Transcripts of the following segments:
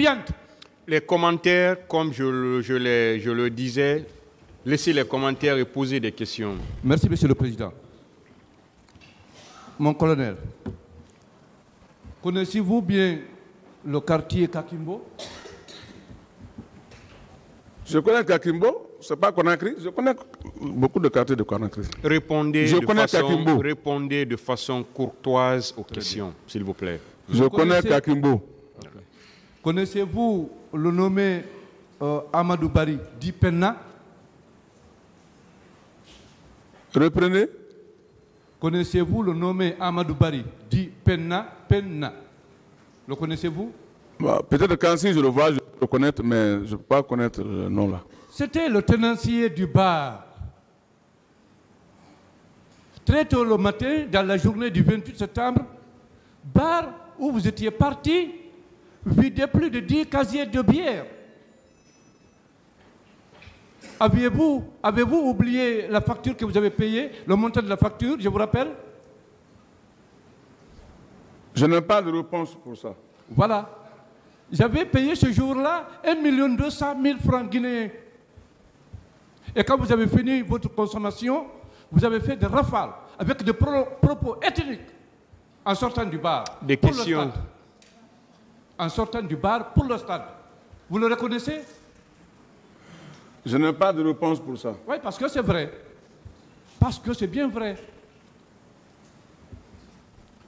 humiliante. Les commentaires, comme je le disais, laissez les commentaires et posez des questions. Merci, Monsieur le Président. Mon colonel, connaissez-vous bien le quartier Kakimbo? Je connais Kakimbo, c'est pas Conakry. Je connais beaucoup de quartiers de Conakry. Répondez de façon courtoise aux questions, s'il vous plaît. Je connais Kakimbo. Connaissez-vous le nommé Amadou Bari dit Penna? Reprenez. Connaissez-vous le nommé Amadou Bari dit Penna? Le connaissez-vous? Peut-être quand si je le vois, je peux le connaître, mais je ne peux pas connaître le nom là. C'était le tenancier du bar. Très tôt le matin, dans la journée du 28 septembre, bar où vous étiez parti, videz plus de 10 casiers de bière. Avez-vous oublié la facture que vous avez payée, le montant de la facture, je vous rappelle? Je n'ai pas de réponse pour ça. Voilà. J'avais payé ce jour-là 1 200 000 francs guinéens. Et quand vous avez fini votre consommation, vous avez fait des rafales avec des propos ethniques en sortant du bar. Des questions. En sortant du bar pour le stade. Vous le reconnaissez? Je n'ai pas de réponse pour ça. Oui, parce que c'est vrai. Parce que c'est bien vrai.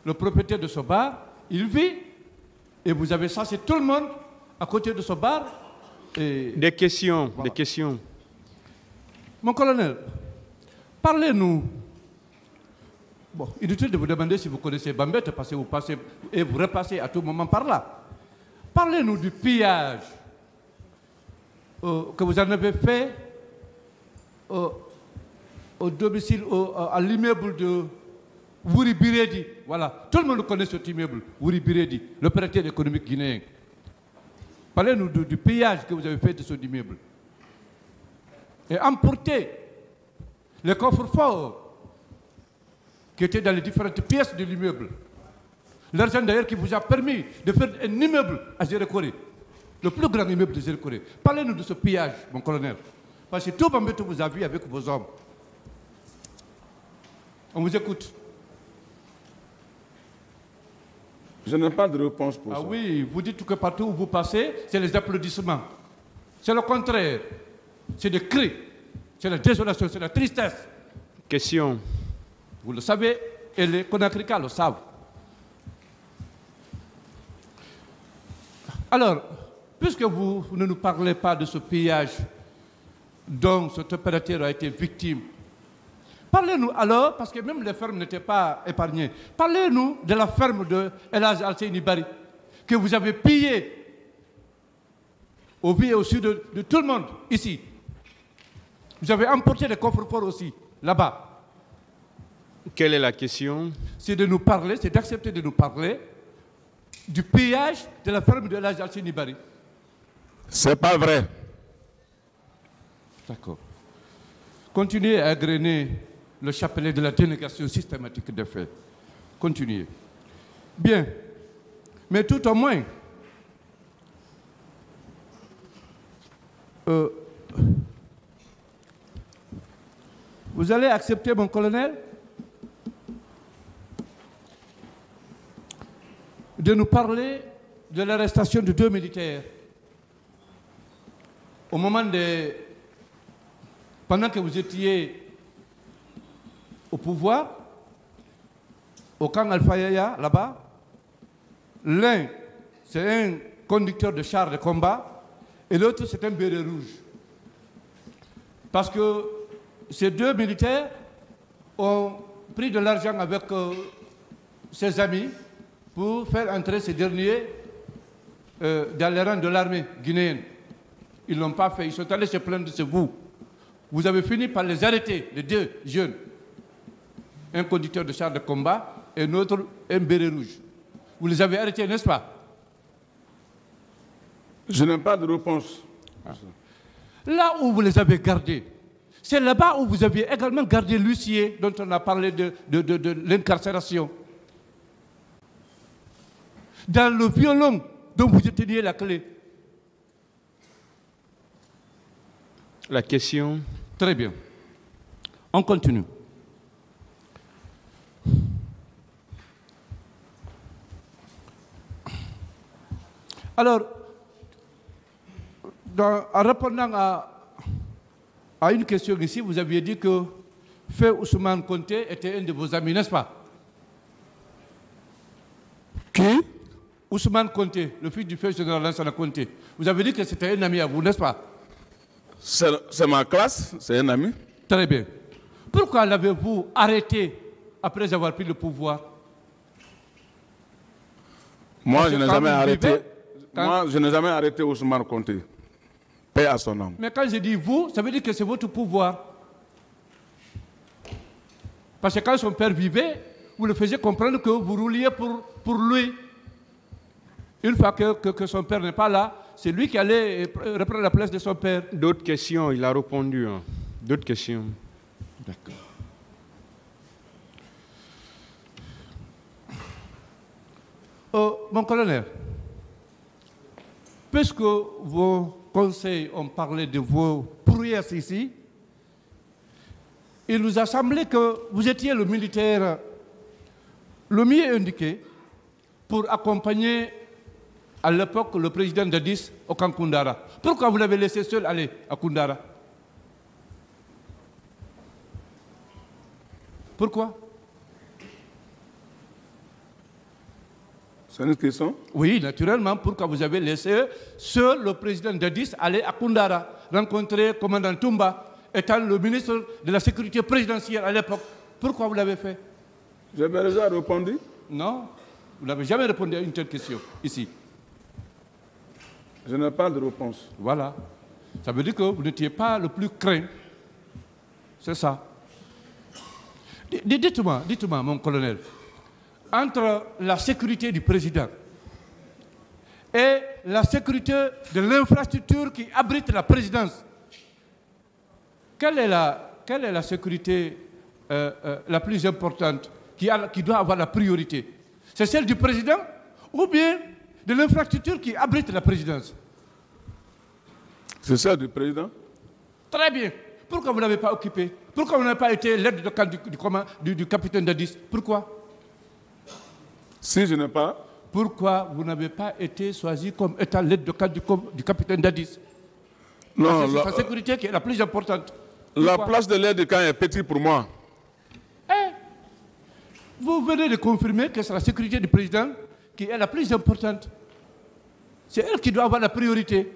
Le propriétaire de ce bar, il vit, et vous avez chassé tout le monde à côté de ce bar. Et des questions, voilà. Des questions. Mon colonel, parlez-nous. Bon, inutile de vous demander si vous connaissez Bambette, parce que vous passez et vous repassez à tout moment par là. Parlez-nous du pillage que vous en avez fait au domicile, à l'immeuble de Wouri Biredi. Voilà, tout le monde connaît cet immeuble, Wouri Biredi, l'opérateur économique guinéen. Parlez-nous du pillage que vous avez fait de cet immeuble. Et emporter les coffres forts qui étaient dans les différentes pièces de l'immeuble. L'argent d'ailleurs qui vous a permis de faire un immeuble à Zérekoré, le plus grand immeuble de Zérekoré. Parlez-nous de ce pillage, mon colonel. Parce que tout Bambette vous a vu avec vos hommes. On vous écoute. Je n'ai pas de réponse pour ça. Ah oui, vous dites que partout où vous passez, c'est les applaudissements. C'est le contraire. C'est des cris. C'est la désolation, c'est la tristesse. Question. Vous le savez, et les Conakrykas le savent. Alors, puisque vous ne nous parlez pas de ce pillage dont cet opérateur a été victime, parlez-nous alors, parce que même les fermes n'étaient pas épargnées, parlez-nous de la ferme de El Hadj Alseyni Bari, que vous avez pillée au vu et au su de tout le monde, ici. Vous avez emporté des coffres forts aussi, là-bas. Quelle est la question? C'est de nous parler, c'est d'accepter de nous parler du pillage de la ferme de El Hadj Alseyni Bari. C'est pas vrai. D'accord. Continuez à égrener le chapelet de la dénégation systématique des faits. Continuez. Bien. Mais tout au moins, vous allez accepter, mon colonel, de nous parler de l'arrestation de 2 militaires. Au moment pendant que vous étiez au pouvoir, au camp Alpha Yaya, là-bas, l'un, c'est un conducteur de char de combat, et l'autre, c'est un béret rouge. Parce que ces 2 militaires ont pris de l'argent avec ses amis pour faire entrer ces derniers dans les rangs de l'armée guinéenne. Ils ne l'ont pas fait, ils sont allés se plaindre de vous. Vous avez fini par les arrêter, les 2 jeunes. Un conducteur de char de combat et l'autre, un béret rouge. Vous les avez arrêtés, n'est-ce pas? Je n'ai pas de réponse. Là où vous les avez gardés, c'est là-bas où vous aviez également gardé l'huissier dont on a parlé de l'incarcération. Dans le violon dont vous teniez la clé. La question. Très bien. On continue. Alors, en répondant à une question ici, vous aviez dit que Feu Ousmane Konté était un de vos amis, n'est-ce pas? Qui? Ousmane Konté, le fils du feu général Lansana Konté. Vous avez dit que c'était un ami à vous, n'est-ce pas? C'est ma classe, c'est un ami. Très bien. Pourquoi l'avez-vous arrêté après avoir pris le pouvoir? Moi, je n'ai jamais quand- arrêté Ousmane Konté. Paix à son âme. Mais quand je dis vous, ça veut dire que c'est votre pouvoir. Parce que quand son père vivait, vous le faisiez comprendre que vous rouliez pour lui. Une fois que son père n'est pas là, c'est lui qui allait reprendre la place de son père. D'autres questions, il a répondu. Hein. D'autres questions. D'accord. Mon colonel, puisque vos conseils ont parlé de vos prouesses ici, il nous a semblé que vous étiez le militaire le mieux indiqué pour accompagner à l'époque le président Dadis au camp Koundara. Pourquoi vous l'avez laissé seul aller à Koundara? Pourquoi? C'est une question? Oui, naturellement, pourquoi vous avez laissé seul le président Dadis aller à Koundara, rencontrer le commandant Toumba, étant le ministre de la Sécurité présidentielle à l'époque? Pourquoi vous l'avez fait? J'avais déjà répondu. Non, vous n'avez jamais répondu à une telle question ici. Je n'ai pas de réponse. Voilà. Ça veut dire que vous n'étiez pas le plus craint. C'est ça. Dites-moi, mon colonel, entre la sécurité du président et la sécurité de l'infrastructure qui abrite la présidence, quelle est la sécurité la plus importante qui doit avoir la priorité? C'est celle du président ou bien de l'infrastructure qui abrite la présidence? C'est celle du président. Très bien. Pourquoi vous ne l'avez pas occupé? Pourquoi vous n'avez pas été l'aide de camp du capitaine Dadis? Pourquoi? Si je n'ai pas. Pourquoi vous n'avez pas été choisi comme étant l'aide de camp du capitaine Dadis? Non, c'est sa sécurité qui est la plus importante. La place de l'aide de camp est petite pour moi. Vous venez de confirmer que c'est la sécurité du président qui est la plus importante. C'est elle qui doit avoir la priorité.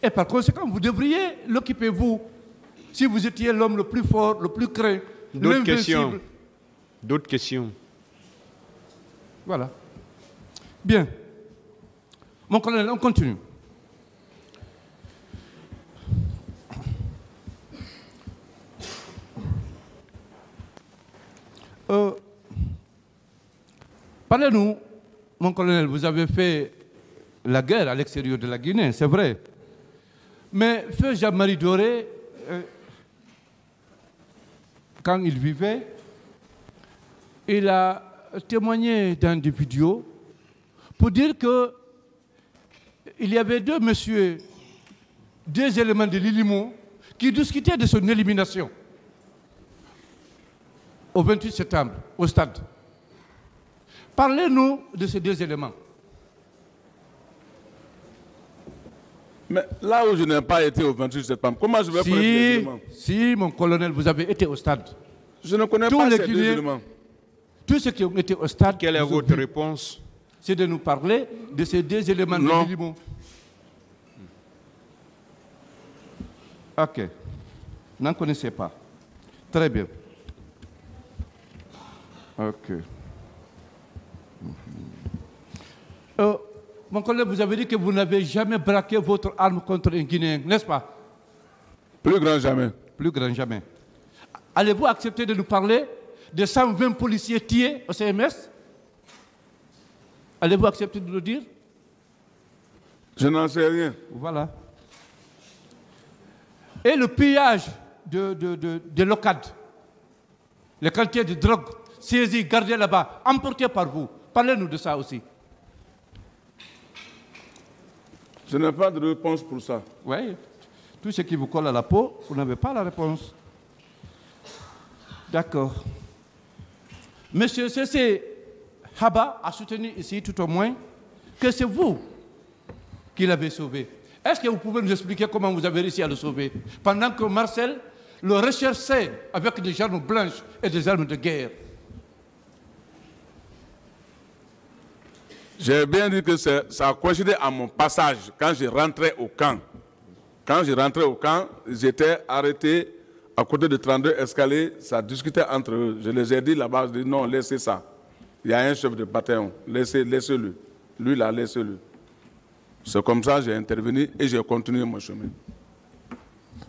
Et par conséquent, vous devriez l'occuper, vous, si vous étiez l'homme le plus fort, le plus craint, D'autres l'invincible. questions. D'autres questions. Voilà. Bien. Mon colonel, on continue. Parlez-nous, mon colonel, vous avez fait la guerre à l'extérieur de la Guinée, c'est vrai. Mais feu Jean-Marie Doré, quand il vivait, il a témoigné dans des vidéos pour dire qu'il y avait deux messieurs, deux éléments de l'Ilimo qui discutaient de son élimination au 28 septembre, au stade. Parlez-nous de ces deux éléments. Mais là où je n'ai pas été au 28 septembre, comment je vais parler des éléments? Si, mon colonel, vous avez été au stade. Je ne connais Tous pas les ces deux Guinéens, éléments. tous ceux qui ont été au stade, Quelle est votre réponse? c'est de nous parler de ces deux éléments Non. de l'Ilimo. Ok. N'en connaissez pas. Très bien. Ok. Mon collègue, vous avez dit que vous n'avez jamais braqué votre arme contre un Guinéen, n'est-ce pas? Plus grand jamais. Plus grand jamais. Allez-vous accepter de nous parler de 120 policiers tués au CMS? Allez-vous accepter de nous dire? Je n'en sais rien. Voilà. Et le pillage de l'OCAD, les quantités de drogue saisies, gardées là-bas, emportées par vous. Parlez-nous de ça aussi. Je n'ai pas de réponse pour ça. Oui. Tout ce qui vous colle à la peau, vous n'avez pas la réponse. D'accord. Monsieur C.C. Haba a soutenu ici, tout au moins, que c'est vous qui l'avez sauvé. Est-ce que vous pouvez nous expliquer comment vous avez réussi à le sauver? Pendant que Marcel le recherchait avec des armes blanches et des armes de guerre. J'ai bien dit que ça a coïncidé à mon passage quand je rentrais au camp. Quand je rentrais au camp, j'étais arrêté à côté de 32 escaliers, ça discutait entre eux. Je les ai dit là-bas, je dis non, laissez ça. Il y a un chef de bataillon, laissez-le. Lui là, laissez-le. C'est comme ça que j'ai intervenu et j'ai continué mon chemin.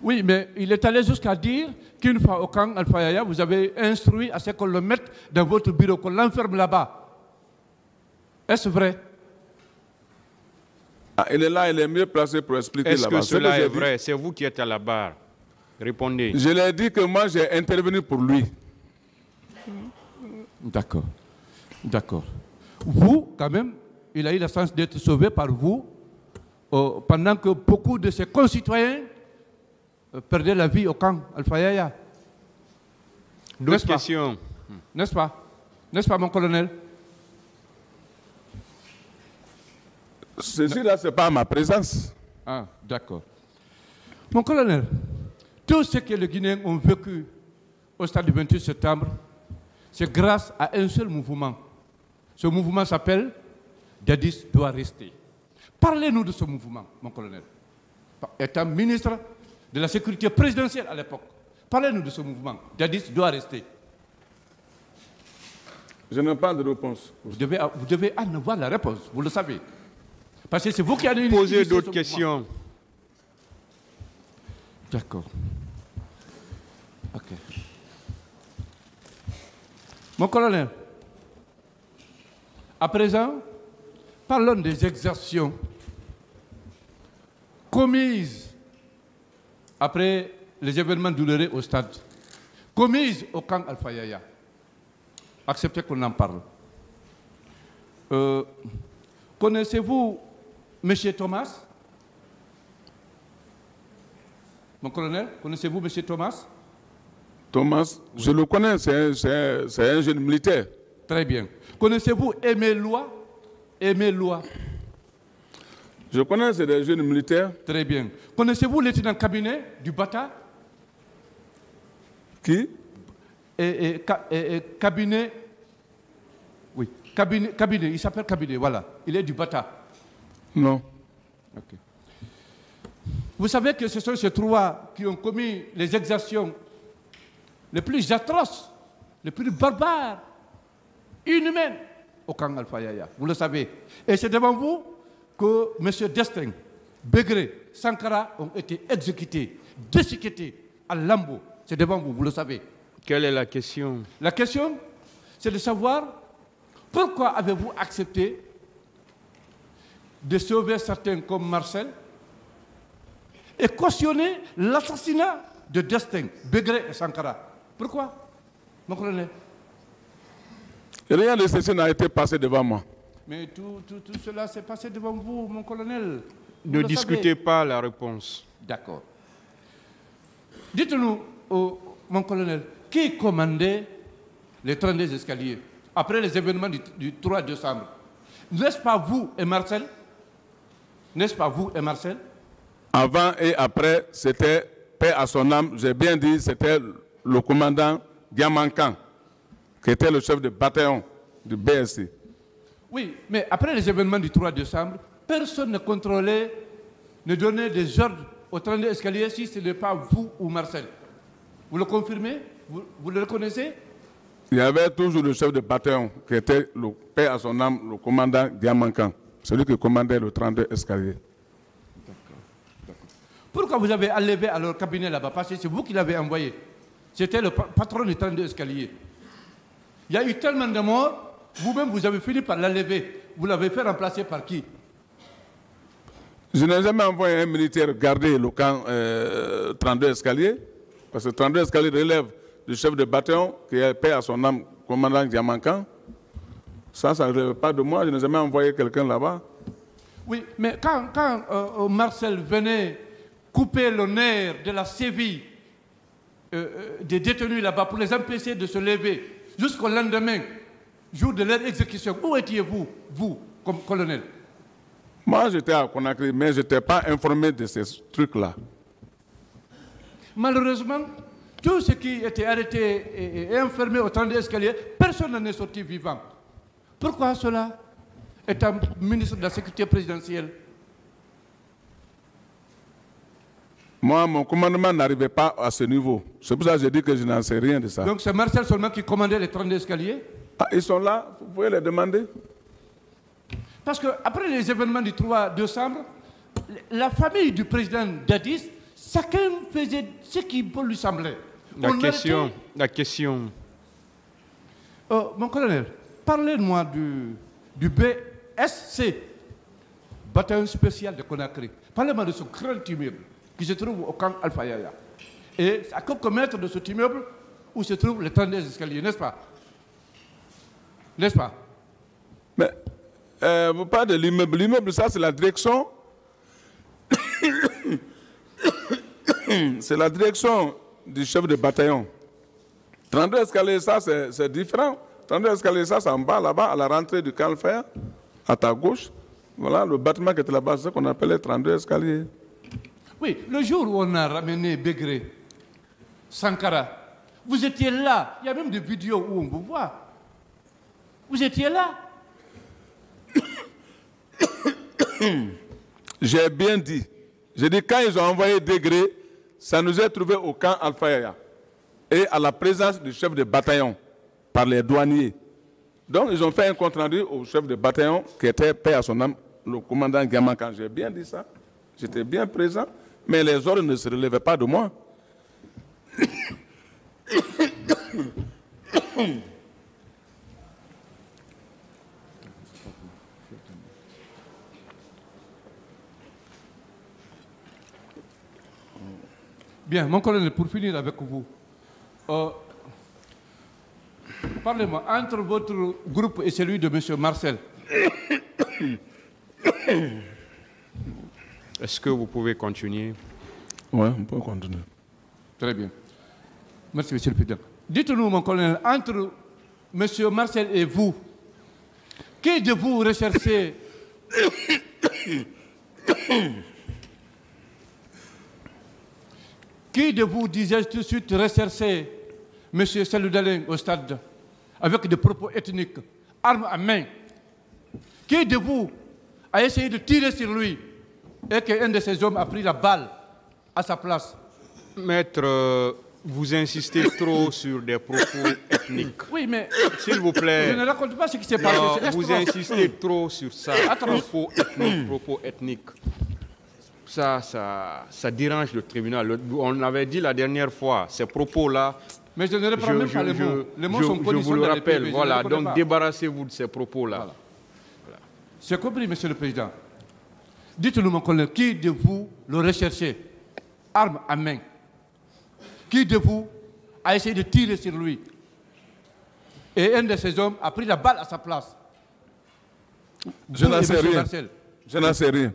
Oui, mais il est allé jusqu'à dire qu'une fois au camp Alpha Yaya, vous avez instruit à ce qu'on le mette dans votre bureau, qu'on l'enferme là-bas. Est-ce vrai? Ah, il est là, il est mieux placé pour expliquer là-bas. Est-ce que cela est vrai? C'est vous qui êtes à la barre. Répondez. Je l'ai dit que moi, j'ai intervenu pour lui. D'accord. D'accord. Vous, quand même, il a eu la chance d'être sauvé par vous pendant que beaucoup de ses concitoyens perdaient la vie au camp Alpha Yaya. D'autres questions? N'est-ce pas? N'est-ce pas, mon colonel? Ceci-là, ce n'est pas ma présence. Ah, d'accord. Mon colonel, tout ce que les Guinéens ont vécu au stade du 28 septembre, c'est grâce à un seul mouvement. Ce mouvement s'appelle Dadis doit rester. Parlez-nous de ce mouvement, mon colonel. Étant ministre de la sécurité présidentielle à l'époque, parlez-nous de ce mouvement. Dadis doit rester. Je n'ai pas de réponse. Vous devez en avoir la réponse, vous le savez. Parce que c'est vous qui avez posé d'autres questions. D'accord. Ok. Mon colonel, à présent, parlons des exactions commises après les événements douloureux au stade, commises au camp Alpha Yaya. Acceptez qu'on en parle. Connaissez-vous M. Thomas? Mon colonel, connaissez-vous M. Thomas? Thomas, oui. Je le connais, c'est un jeune militaire. Très bien. Connaissez-vous Aimé Loa? Aimé Loa. Je connais, c'est des jeunes militaires. Très bien. Connaissez-vous le lieutenant cabinet du Bata? Qui? Cabinet. Oui, cabinet, il s'appelle cabinet, voilà. Il est du Bata. Non. Okay. Vous savez que ce sont ces trois qui ont commis les exactions les plus atroces, les plus barbares, inhumaines au camp Alpha Yaya. Vous le savez. Et c'est devant vous que M. Destin, Begré, Sankara ont été exécutés, déchiquetés à Lambo. C'est devant vous, vous le savez. Quelle est la question? La question, c'est de savoir pourquoi avez-vous accepté de sauver certains comme Marcel et cautionner l'assassinat de Destin, Begré et Sankara. Pourquoi, mon colonel? Rien de ceci n'a été passé devant moi. Mais tout cela s'est passé devant vous, mon colonel. Ne discutez pas la réponse. D'accord. Dites-nous, mon colonel, qui commandait les 32 escaliers après les événements du 3 décembre? N'est-ce pas vous et Marcel? N'est-ce pas vous et Marcel? Avant et après, c'était, paix à son âme, j'ai bien dit, c'était le commandant Diamankan, qui était le chef de bataillon du BSC. Oui, mais après les événements du 3 décembre, personne ne contrôlait, ne donnait des ordres au 32 escaliers si ce n'est pas vous ou Marcel. Vous le confirmez? Vous le reconnaissez? Il y avait toujours le chef de bataillon, qui était, paix à son âme, le commandant Diamankan, celui qui commandait le 32 escaliers. Pourquoi vous avez enlevé à leur cabinet là-bas? Parce que c'est vous qui l'avez envoyé. C'était le patron du 32 escaliers. Il y a eu tellement de morts, vous-même vous avez fini par l'enlever. Vous l'avez fait remplacer par qui? Je n'ai jamais envoyé un militaire garder le camp 32 escaliers, parce que 32 escaliers relève du chef de bataillon, qui est paix à son âme, commandant Diamankan. Ça ne relève pas de moi, je n'ai jamais envoyé quelqu'un là-bas. Oui, mais quand Marcel venait couper le nerf de la sévie des détenus là-bas pour les empêcher de se lever jusqu'au lendemain, jour de leur exécution. Où étiez-vous, vous, comme colonel? Moi, j'étais à Conakry, mais je n'étais pas informé de ces trucs-là. Malheureusement, tous ceux qui étaient arrêtés et enfermés au 32 escaliers, personne n'en est sorti vivant. Pourquoi cela? Étant ministre de la Sécurité présidentielle. Moi, mon commandement n'arrivait pas à ce niveau. C'est pour ça que je dis que je n'en sais rien de ça. Donc c'est Marcel seulement qui commandait les 32 escaliers? Ah, ils sont là, vous pouvez les demander. Parce qu'après les événements du 3 décembre, la famille du président Dadis, chacun faisait ce qui lui semblait. La question. Mon colonel, parlez-moi du BSC, bataillon spécial de Conakry. Parlez-moi de ce grand immeuble qui se trouve au camp Alpha Yaya. Et à quelques mètres de cet immeuble où se trouvent les 32 escaliers, n'est-ce pas? N'est-ce pas? Mais vous parlez de l'immeuble. L'immeuble, ça, c'est la direction. C'est la direction du chef de bataillon. 32 escaliers, ça, c'est différent. 32 escaliers, ça, c'est en bas, là-bas, à la rentrée du camp Alpha, à ta gauche. Voilà, le bâtiment qui était là-bas, c'est ce qu'on appelle les 32 escaliers. Oui, le jour où on a ramené Begré, Sankara, vous étiez là. Il y a même des vidéos où on vous voit. Vous étiez là. J'ai bien dit. J'ai dit, quand ils ont envoyé Degré, ça nous est trouvé au camp Alpha Yaya et à la présence du chef de bataillon par les douaniers. Donc, ils ont fait un compte rendu au chef de bataillon qui était, paix à son âme, le commandant Gaman. Quand j'ai bien dit ça, j'étais bien présent, mais les ordres ne se relevaient pas de moi. Bien, mon colonel, pour finir avec vous, parlez-moi, entre votre groupe et celui de M. Marcel. Est-ce que vous pouvez continuer? Oui, on peut continuer. Très bien. Merci, M. le Président. Dites-nous, mon colonel, entre M. Marcel et vous, qui de vous recherchez qui de vous disait tout de suite rechercher M. Saludalin au stade avec des propos ethniques, armes à main? Qui de vous a essayé de tirer sur lui et qu'un de ces hommes a pris la balle à sa place? Maître, vous insistez trop sur des propos ethniques. Oui, mais s'il vous plaît. Je ne raconte pas ce qui s'est passé. Vous insistez trop sur ça. Propos ethniques. Ça dérange le tribunal. On l'avait dit la dernière fois, ces propos-là. Mais je ne reprends même pas les mots. Les mots sont connus. Je vous le rappelle, voilà. Donc débarrassez-vous de ces propos-là. Voilà. J'ai compris, Monsieur le Président. Dites-nous, mon colonel, qui de vous le recherchez, arme à main? Qui de vous a essayé de tirer sur lui? Et un de ces hommes a pris la balle à sa place. Je n'en sais rien. Je n'en sais rien.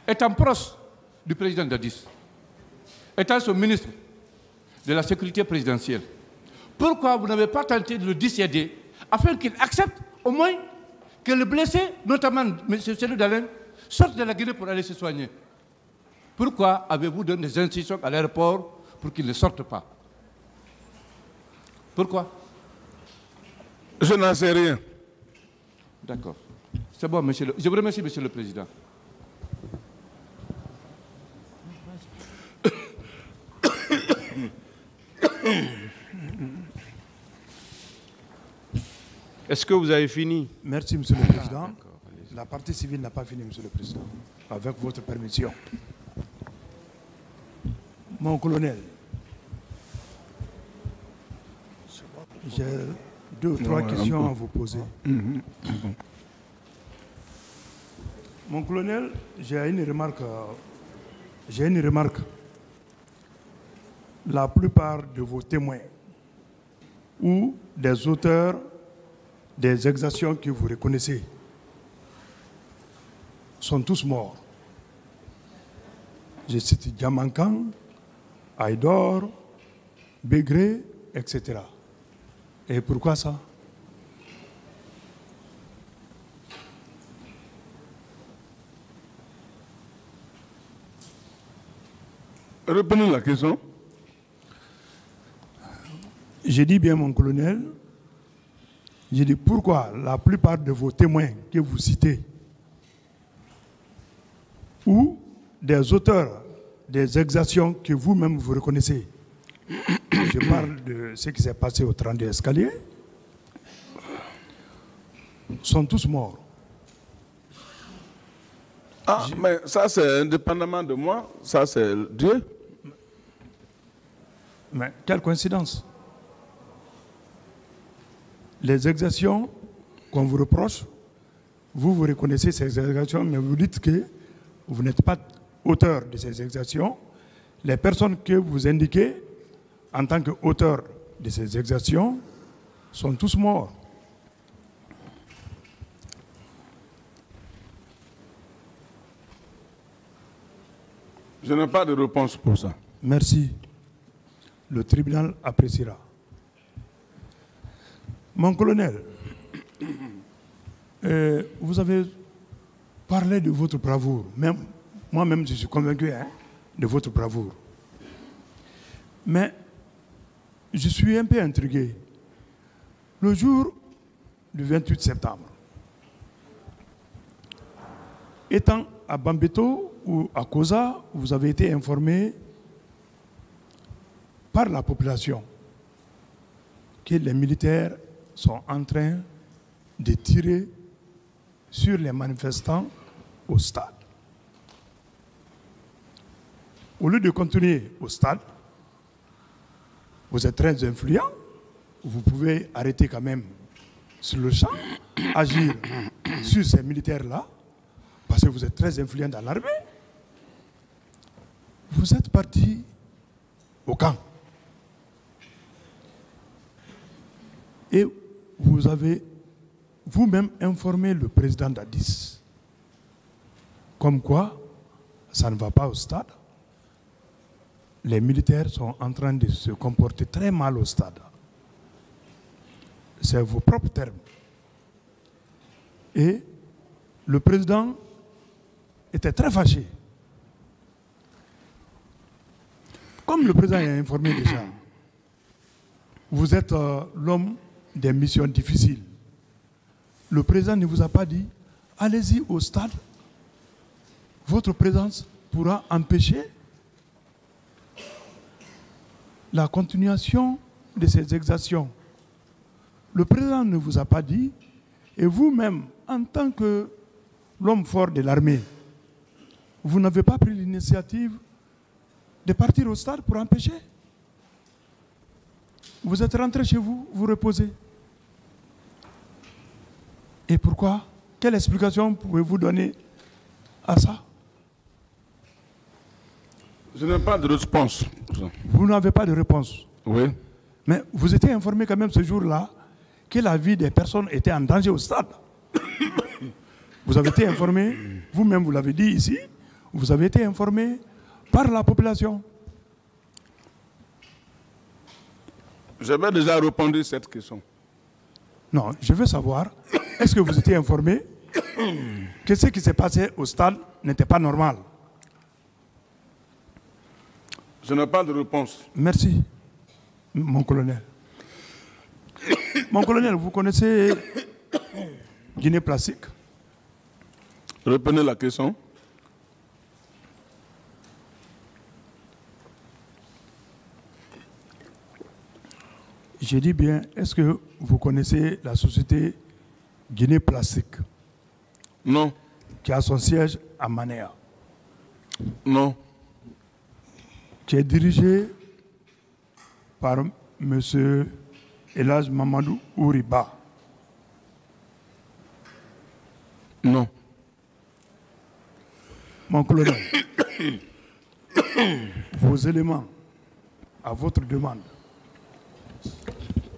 Étant proche du président Dadis, étant son ministre de la Sécurité présidentielle, pourquoi vous n'avez pas tenté de le dissuader afin qu'il accepte au moins que le blessé, notamment M. Célou Dalein, sorte de la Guinée pour aller se soigner? Pourquoi avez-vous donné des instructions à l'aéroport pour qu'il ne sorte pas? Pourquoi? Je n'en sais rien. D'accord. C'est bon, monsieur je vous remercie, Monsieur le Président. Est-ce que vous avez fini? Merci, Monsieur le Président. La partie civile n'a pas fini, Monsieur le Président. Avec votre permission. Mon colonel, j'ai 2 ou 3 questions à vous poser. Mon colonel, j'ai une remarque. La plupart de vos témoins ou des auteurs des exactions que vous reconnaissez sont tous morts. Je cite Diamankan, Aïdor, Bégré, etc. Et pourquoi ça? Reprenez la question. J'ai dit bien, mon colonel, j'ai dit pourquoi la plupart de vos témoins que vous citez ou des auteurs des exactions que vous-même vous reconnaissez, je parle de ce qui s'est passé au 32 escaliers, sont tous morts. Ah, mais ça c'est indépendamment de moi, ça c'est Dieu. Mais quelle coïncidence! Les exactions qu'on vous reproche, vous reconnaissez ces exactions, mais vous dites que vous n'êtes pas auteur de ces exactions. Les personnes que vous indiquez en tant qu'auteurs de ces exactions sont tous morts. Je n'ai pas de réponse pour ça. Merci. Le tribunal appréciera. Mon colonel, vous avez parlé de votre bravoure. Moi-même, je suis convaincu de votre bravoure. Mais je suis un peu intrigué. Le jour du 28 septembre, étant à Bambeto ou à Koza, vous avez été informé par la population que les militaires sont en train de tirer sur les manifestants au stade. Au lieu de continuer au stade, vous êtes très influent, vous pouvez arrêter quand même sur le champ, agir sur ces militaires-là, parce que vous êtes très influent dans l'armée. Vous êtes parti au camp. Et vous avez vous-même informé le président d'Addis, comme quoi ça ne va pas au stade. Les militaires sont en train de se comporter très mal au stade. C'est vos propres termes. Et le président était très fâché. Comme le président est informé déjà, vous êtes l'homme des missions difficiles. Le président ne vous a pas dit, allez-y au stade. Votre présence pourra empêcher la continuation de ces exactions. Le président ne vous a pas dit, et vous-même, en tant que l'homme fort de l'armée, vous n'avez pas pris l'initiative de partir au stade pour empêcher. Vous êtes rentré chez vous, vous reposez. Et pourquoi? Quelle explication pouvez-vous donner à ça? Je n'ai pas de réponse. Vous n'avez pas de réponse. Oui. Mais vous étiez informé quand même ce jour-là que la vie des personnes était en danger au stade. Vous avez été informé, vous-même vous l'avez dit ici, vous avez été informé par la population. J'avais déjà répondu à cette question. Non, je veux savoir, est-ce que vous étiez informé que ce qui s'est passé au stade n'était pas normal? Je n'ai pas de réponse. Merci, mon colonel. Mon colonel, vous connaissez Guinée Plastique? Reprenez la question. J'ai dit bien, est-ce que vous connaissez la société Guinée Plastique? Non. Qui a son siège à Manéa. Non. Qui est dirigée par M. Elhadj Mamadou Ouriba. Non. Mon colonel, vos éléments à votre demande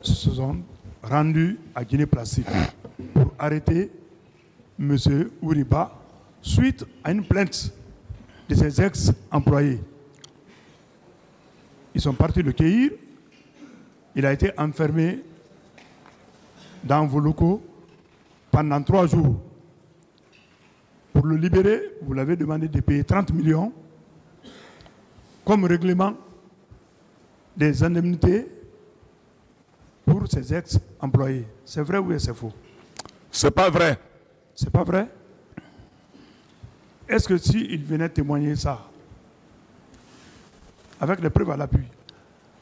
se sont rendus à Guinée Plastique pour arrêter M. Ouriba suite à une plainte de ses ex-employés. Ils sont partis le cueillir. Il a été enfermé dans vos locaux pendant 3 jours. Pour le libérer, vous l'avez demandé de payer 30 millions comme règlement des indemnités pour ses ex-employés. C'est vrai ou c'est faux? C'est pas vrai. C'est pas vrai? Est-ce que s'il venait témoigner ça, avec les preuves à l'appui,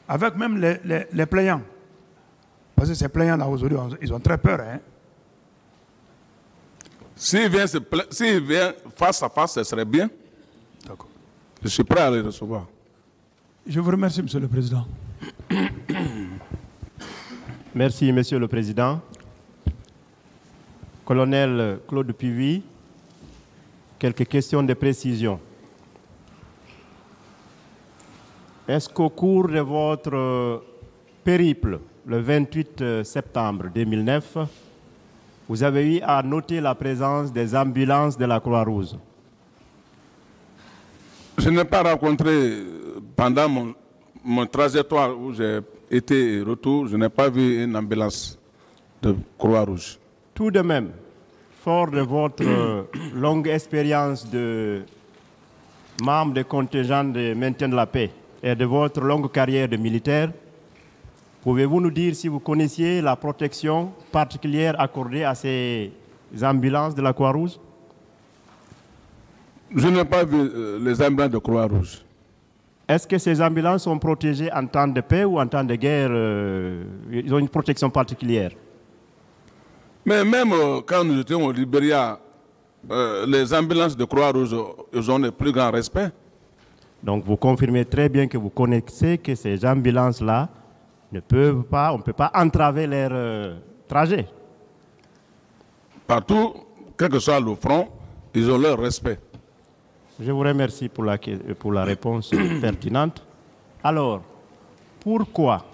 avec même les plaignants, parce que ces plaignants-là aujourd'hui, ils ont très peur, hein? S'il vient face à face, ce serait bien. D'accord. Je suis prêt à les recevoir. Je vous remercie, Monsieur le Président. Merci, Monsieur le Président. Colonel Claude Puvis, quelques questions de précision. Est-ce qu'au cours de votre périple, le 28 septembre 2009, vous avez eu à noter la présence des ambulances de la Croix-Rouge? Je n'ai pas rencontré, pendant mon trajectoire où j'ai été et retour, je n'ai pas vu une ambulance de Croix-Rouge. Tout de même, fort de votre longue expérience de membre des contingents de maintien de la paix et de votre longue carrière de militaire, pouvez-vous nous dire si vous connaissiez la protection particulière accordée à ces ambulances de la Croix-Rouge? Je n'ai pas vu les ambulances de Croix-Rouge. Est-ce que ces ambulances sont protégées en temps de paix ou en temps de guerre? Ils ont une protection particulière? Mais même quand nous étions au Libéria, les ambulances de Croix-Rouge, ils ont le plus grand respect. Donc vous confirmez très bien que vous connaissez que ces ambulances-là on ne peut pas entraver leur trajet. Partout, quel que soit le front, ils ont leur respect. Je vous remercie pour la réponse pertinente. Alors, pourquoi,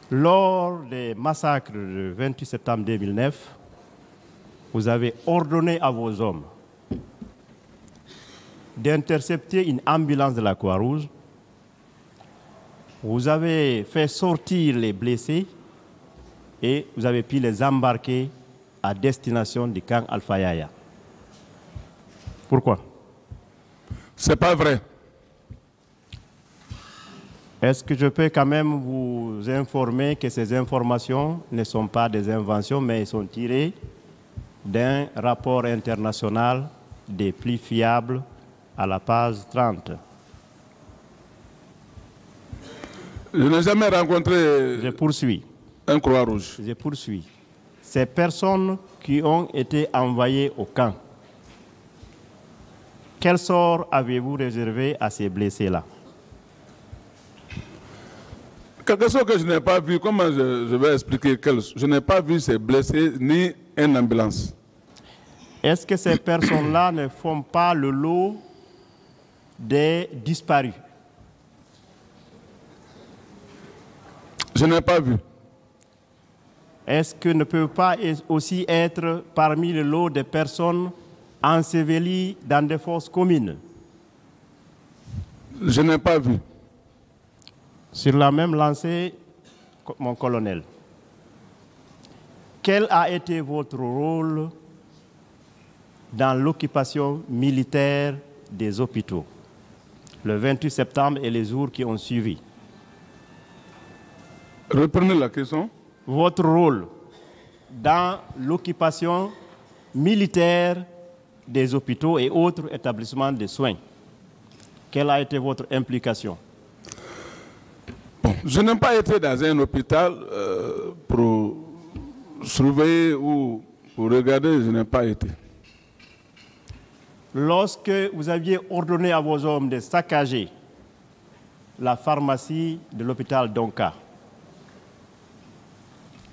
lors des massacres du 28 septembre 2009, vous avez ordonné à vos hommes d'intercepter une ambulance de la Croix-Rouge? Vous avez fait sortir les blessés et vous avez pu les embarquer à destination du camp Alpha Yaya. Pourquoi? C'est pas vrai. Est-ce que je peux quand même vous informer que ces informations ne sont pas des inventions, mais sont tirées d'un rapport international des plus fiables à la page 30? Je n'ai jamais rencontré Je poursuis. un Croix-Rouge. Je poursuis. Ces personnes qui ont été envoyées au camp, quel sort avez-vous réservé à ces blessés-là? Quelque chose que je n'ai pas vu, comment je vais expliquer? Je n'ai pas vu ces blessés ni une ambulance. Est-ce que ces personnes-là ne font pas le lot des disparus? Je n'ai pas vu. Est-ce que ne peut pas aussi être parmi le lot des personnes ensevelies dans des fosses communes? Je n'ai pas vu. Sur la même lancée, mon colonel, quel a été votre rôle dans l'occupation militaire des hôpitaux le 28 septembre et les jours qui ont suivi? Reprenez la question. Votre rôle dans l'occupation militaire des hôpitaux et autres établissements de soins. Quelle a été votre implication? Bon, je n'ai pas été dans un hôpital pour surveiller ou pour regarder, je n'ai pas été. Lorsque vous aviez ordonné à vos hommes de saccager la pharmacie de l'hôpital Donka,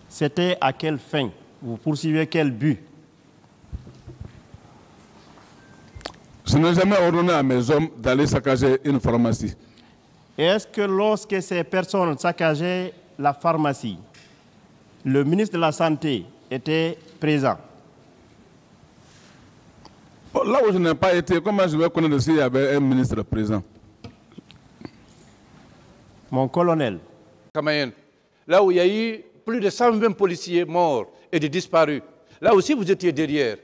c'était à quelle fin? Vous poursuivez quel but? Je n'ai jamais ordonné à mes hommes d'aller saccager une pharmacie. Est-ce que lorsque ces personnes saccageaient la pharmacie, le ministre de la Santé était présent? Là où je n'ai pas été, comment je vais connaître s'il y avait un ministre présent? Mon colonel. Kamayen, là où il y a eu plus de 120 policiers morts et des disparus, là aussi vous étiez derrière.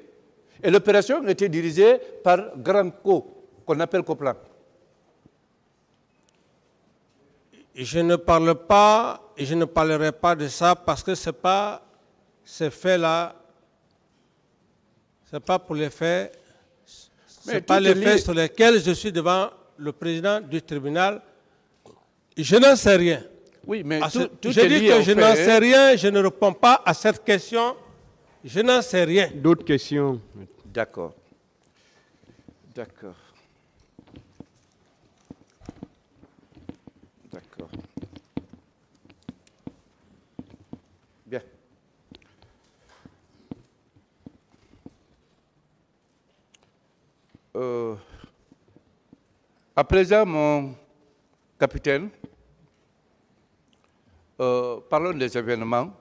Et l'opération était dirigée par Grand Co, qu'on appelle Coplan. Je ne parle pas et je ne parlerai pas de ça parce que ce n'est pas ces faits-là, ce n'est pas pour les faits, ce n'est pas les faits sur lesquels je suis devant le président du tribunal. Je n'en sais rien. Oui, mais je dis que je n'en sais rien, je ne réponds pas à cette question. Je n'en sais rien. D'autres questions? D'accord. D'accord. D'accord. Bien. À présent, mon capitaine, parlons des événements.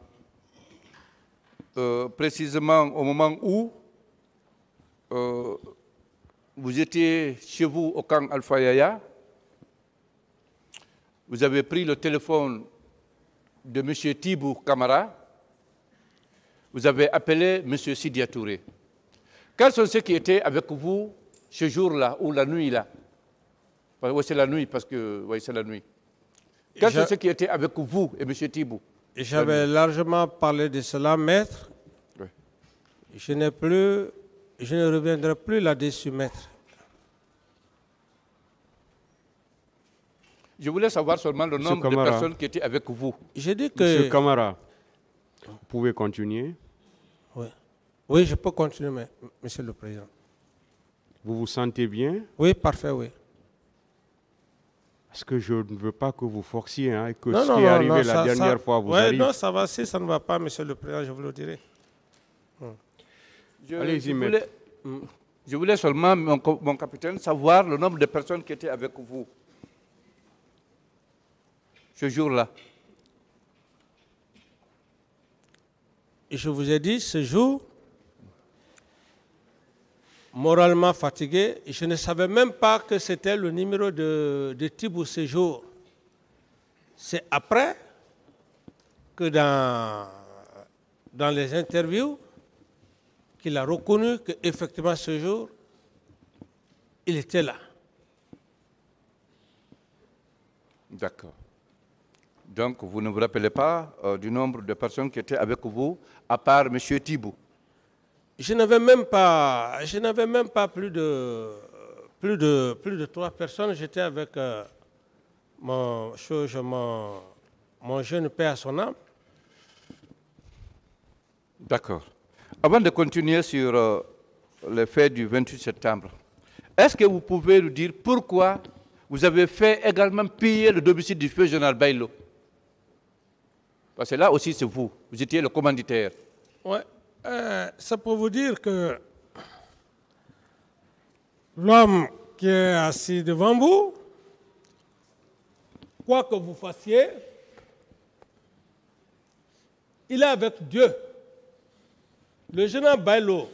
Précisément au moment où vous étiez chez vous au camp Alpha Yaya, vous avez pris le téléphone de M. Tibou Kamara, vous avez appelé M. Sidia Touré. Quels sont ceux qui étaient avec vous ce jour-là ou la nuit-là? Oui, c'est la nuit, parce que oui, c'est la nuit. Quels sont ceux qui étaient avec vous et M. Tibou? J'avais largement parlé de cela, maître. Oui. Je ne reviendrai plus là-dessus, maître. Je voulais savoir seulement le nombre de personnes qui étaient avec vous. J'ai dit que... Monsieur Kamara, vous pouvez continuer? Oui. Oui, je peux continuer, Monsieur le Président. Vous vous sentez bien? Oui, parfait, oui. Parce que je ne veux pas que vous forciez, hein, que ce qui est arrivé la dernière fois vous arrive. Non, ça va, si ça ne va pas, Monsieur le Président, je vous le dirai. Allez-y, maître. Je voulais seulement, mon capitaine, savoir le nombre de personnes qui étaient avec vous ce jour-là. Et je vous ai dit, ce jour, moralement fatigué, je ne savais même pas que c'était le numéro de Tibou ce jour. C'est après que dans les interviews, qu'il a reconnu qu'effectivement ce jour, il était là. D'accord. Donc, vous ne vous rappelez pas du nombre de personnes qui étaient avec vous, à part M. Tibou? Je n'avais même pas plus de 3 personnes. J'étais avec mon jeune père à son âme. D'accord. Avant de continuer sur les faits du 28 septembre, est-ce que vous pouvez nous dire pourquoi vous avez fait également piller le domicile du feu général Bailo? Parce que là aussi, c'est vous. Vous étiez le commanditaire. Oui. C'est pour vous dire que l'homme qui est assis devant vous, quoi que vous fassiez, il est avec Dieu. Le général Bailo,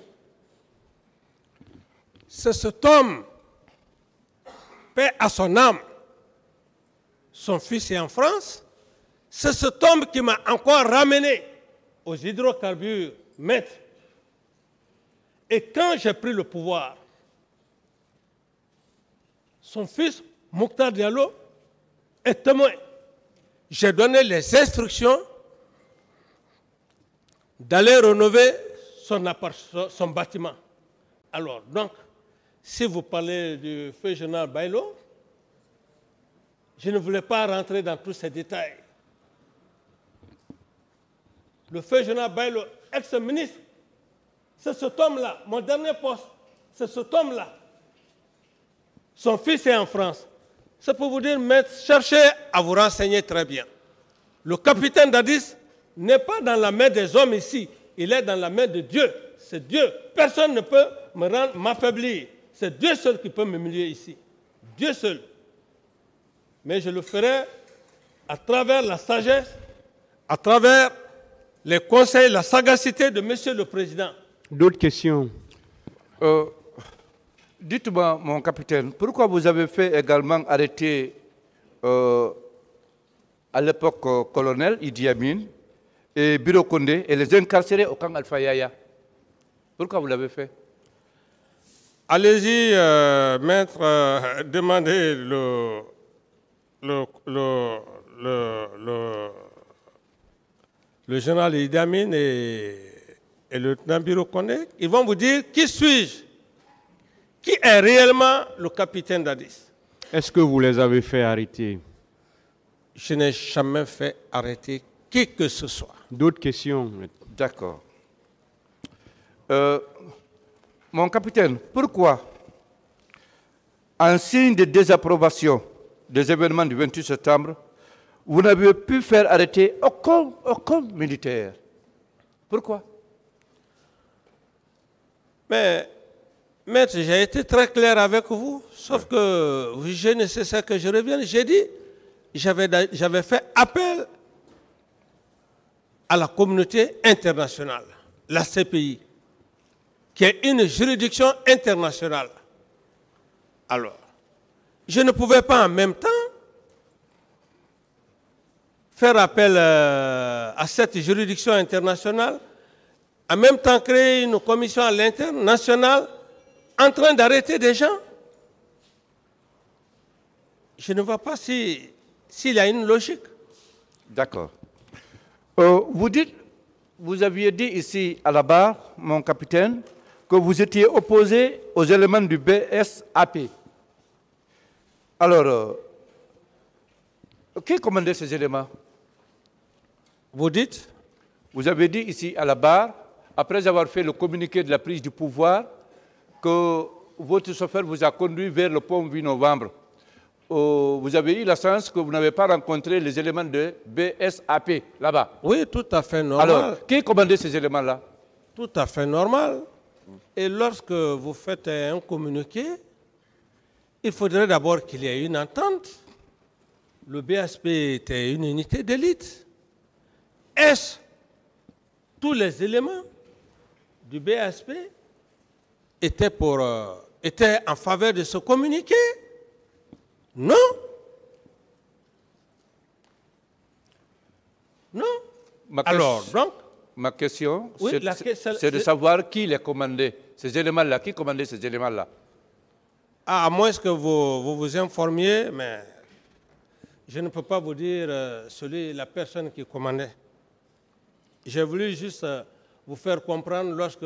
c'est cet homme, paix à son âme. Son fils est en France. C'est cet homme qui m'a encore ramené aux hydrocarbures, maître. Et quand j'ai pris le pouvoir, son fils, Mokhtar Diallo, est témoin. J'ai donné les instructions d'aller rénover son bâtiment. Alors, donc, si vous parlez du feu général Bailo, je ne voulais pas rentrer dans tous ces détails. Le feu général Bailo, ex-ministre, c'est cet homme-là, mon dernier poste, c'est cet homme-là. Son fils est en France. C'est pour vous dire, maître, cherchez à vous renseigner très bien. Le capitaine Dadis n'est pas dans la main des hommes ici, il est dans la main de Dieu. C'est Dieu. Personne ne peut m'affaiblir. C'est Dieu seul qui peut m'humilier ici. Dieu seul. Mais je le ferai à travers la sagesse, à travers les conseils, la sagacité de Monsieur le Président. D'autres questions? Dites-moi, mon capitaine, pourquoi vous avez fait également arrêter à l'époque colonel Idi Amin et Biro Kondé et les incarcérer au camp Alpha Yaya? Pourquoi vous l'avez fait? Allez-y, maître, demandez le général Idi Amin et le lieutenant Biro Kondé. Ils vont vous dire qui suis-je? Qui est réellement le capitaine Dadis? Est-ce que vous les avez fait arrêter? Je n'ai jamais fait arrêter qui que ce soit. D'autres questions? D'accord. Mon capitaine, pourquoi, en signe de désapprobation des événements du 28 septembre, vous n'avez pu faire arrêter aucun militaire? Pourquoi? Mais, maître, j'ai été très clair avec vous, sauf que je nécessaire que je revienne. J'ai dit, j'avais fait appel à la communauté internationale, la CPI, qui est une juridiction internationale. Alors, je ne pouvais pas en même temps faire appel à cette juridiction internationale, en même temps créer une commission à l'international en train d'arrêter des gens. Je ne vois pas s'il y a une logique. D'accord. Vous aviez dit ici à la barre, mon capitaine, que vous étiez opposé aux éléments du BSAP. Alors, qui commandait ces éléments? Vous dites? Vous avez dit ici à la barre, après avoir fait le communiqué de la prise du pouvoir, que votre chauffeur vous a conduit vers le pont 8 novembre. Vous avez eu la chance que vous n'avez pas rencontré les éléments de BSAP là-bas. Oui, tout à fait normal. Alors, qui commandait ces éléments-là? Tout à fait normal. Et lorsque vous faites un communiqué, il faudrait d'abord qu'il y ait une entente. Le BSP était une unité d'élite. Est-ce tous les éléments du BSP étaient en faveur de ce communiqué? Non. Non. Alors, donc, ma question, oui, c'est de savoir qui les commandait, ces éléments-là. Qui commandait ces éléments-là? À moins que vous vous informiez, mais je ne peux pas vous dire la personne qui commandait. J'ai voulu juste vous faire comprendre lorsque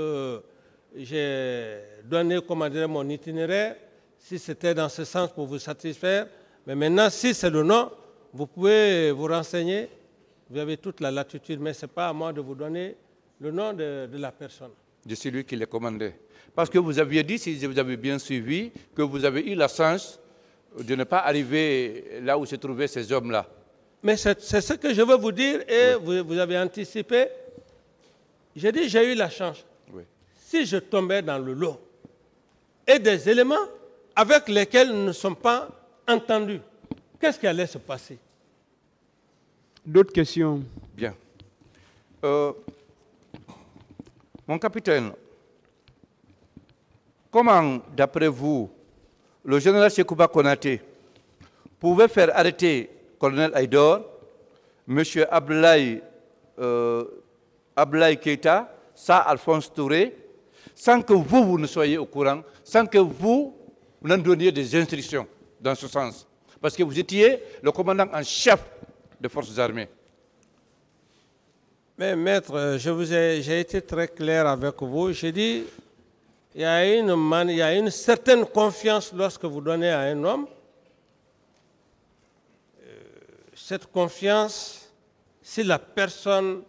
j'ai donné, comment dire, mon itinéraire, si c'était dans ce sens pour vous satisfaire. Mais maintenant, si c'est le nom, vous pouvez vous renseigner. Vous avez toute la latitude, mais ce n'est pas à moi de vous donner le nom de la personne. De celui qui les commandait. Parce que vous aviez dit, si vous avez bien suivi, que vous avez eu la chance de ne pas arriver là où se trouvaient ces hommes-là. Mais c'est ce que je veux vous dire, et oui, vous avez anticipé. J'ai dit, j'ai eu la chance. Oui. Si je tombais dans le lot et des éléments avec lesquels nous ne sommes pas entendus, qu'est-ce qui allait se passer? D'autres questions? Bien. Mon capitaine, comment, d'après vous, le général Sekouba Konaté pouvait faire arrêter colonel Aïdor, M. Abdoulaye Keïta, Sa Alphonse Touré, sans que vous ne soyez au courant, sans que vous n'en donniez des instructions dans ce sens? Parce que vous étiez le commandant en chef des forces armées. Mais maître, j'ai été très clair avec vous. J'ai dit, il y a une certaine confiance lorsque vous donnez à un homme. Cette confiance, si la personne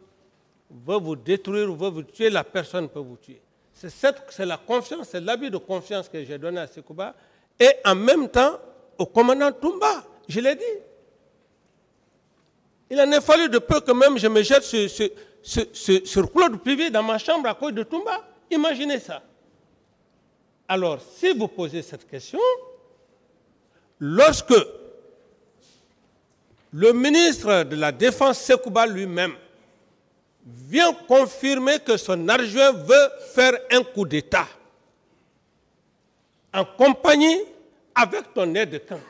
veut vous détruire ou veut vous tuer, la personne peut vous tuer. C'est la confiance, c'est l'habit de confiance que j'ai donné à Sekouba et en même temps au commandant Toumba. Je l'ai dit. Il en est fallu de peu que même je me jette sur Claude Privé dans ma chambre à cause de Toumba. Imaginez ça. Alors, si vous posez cette question, lorsque le ministre de la Défense, Sekouba lui-même, vient confirmer que son adjoint veut faire un coup d'État, en compagnie avec ton aide de camp.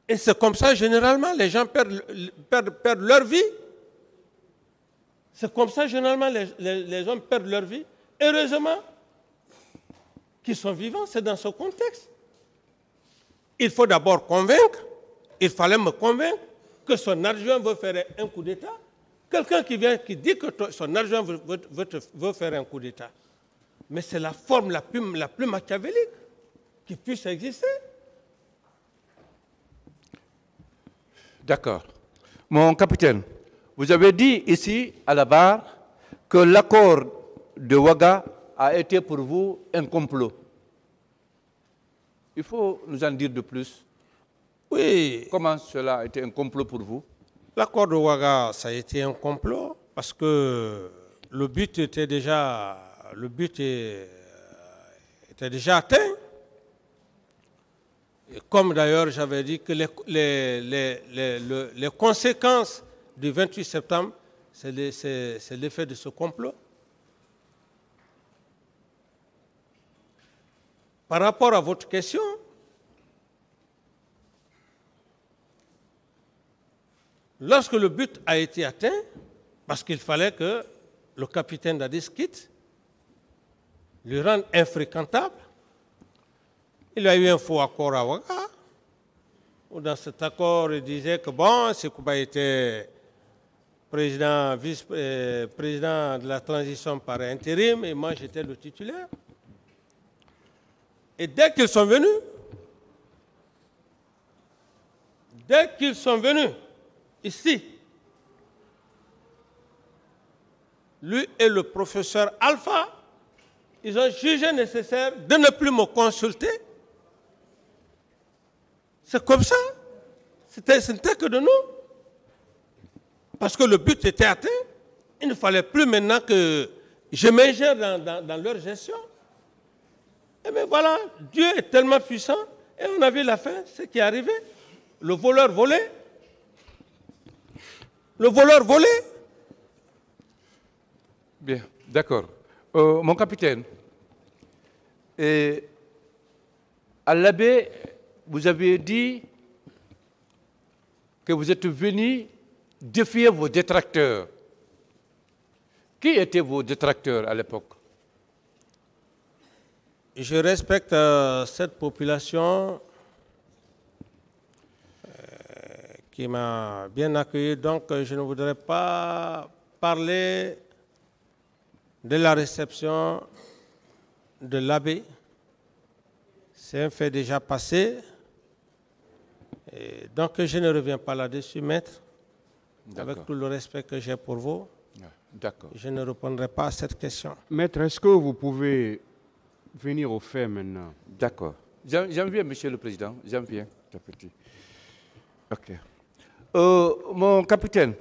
Et c'est comme ça, généralement, les gens perdent leur vie. C'est comme ça, généralement, les hommes perdent leur vie. Heureusement qu'ils sont vivants, c'est dans ce contexte. Il faut d'abord convaincre, il fallait me convaincre que son adjoint veut faire un coup d'État. Quelqu'un qui vient, qui dit que son adjoint veut faire un coup d'État. Mais c'est la forme la plus machiavélique qui puisse exister. D'accord. Mon capitaine, vous avez dit ici, à la barre, que l'accord de Ouaga a été pour vous un complot. Il faut nous en dire de plus. Oui. Comment cela a été un complot pour vous? L'accord de Ouaga, ça a été un complot parce que le but était déjà atteint. Et comme d'ailleurs j'avais dit que les conséquences du 28 septembre, c'est l'effet de ce complot. Par rapport à votre question, lorsque le but a été atteint, parce qu'il fallait que le capitaine Dadis quitte, lui rende infréquentable, il y a eu un faux accord à Ouaga, où dans cet accord, il disait que bon, Sekouba était vice-président de la transition par intérim, et moi j'étais le titulaire. Et dès qu'ils sont venus ici, lui et le professeur Alpha, ils ont jugé nécessaire de ne plus me consulter. C'est comme ça. Ce n'était que de nous. Parce que le but était atteint. Il ne fallait plus maintenant que je m'ingère dans leur gestion. Et bien voilà, Dieu est tellement puissant. Et on a vu la fin, ce qui est arrivé. Le voleur volait. Le voleur volait. Bien, d'accord. Mon capitaine, à l'abbé, vous avez dit que vous êtes venu défier vos détracteurs. Qui étaient vos détracteurs à l'époque? Je respecte cette population qui m'a bien accueilli, donc je ne voudrais pas parler de la réception de l'abbé. C'est un fait déjà passé. Et donc je ne reviens pas là-dessus, maître. Avec tout le respect que j'ai pour vous. D'accord. Je ne répondrai pas à cette question. Maître, est-ce que vous pouvez venir au fait maintenant? D'accord. J'en viens, Monsieur le Président. J'en viens, petit. OK. Mon capitaine,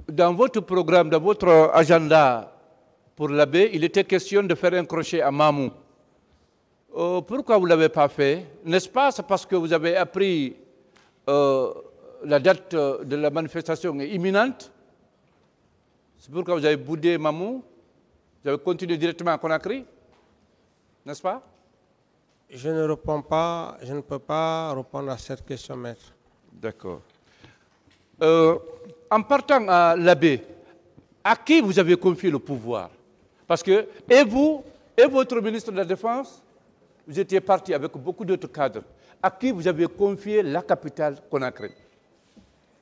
dans votre programme, dans votre agenda pour l'abbé, il était question de faire un crochet à Mamou. Pourquoi vous ne l'avez pas fait? N'est-ce pas? C'est parce que vous avez appris la date de la manifestation est imminente. C'est pourquoi vous avez boudé Mamou. Vous avez continué directement à Conakry. N'est-ce pas? Je ne réponds pas, je ne peux pas répondre à cette question, maître. D'accord. En partant à l'abbé, à qui vous avez confié le pouvoir? Parce que, et vous, et votre ministre de la Défense, vous étiez partis avec beaucoup d'autres cadres. À qui vous avez confié la capitale Conakry?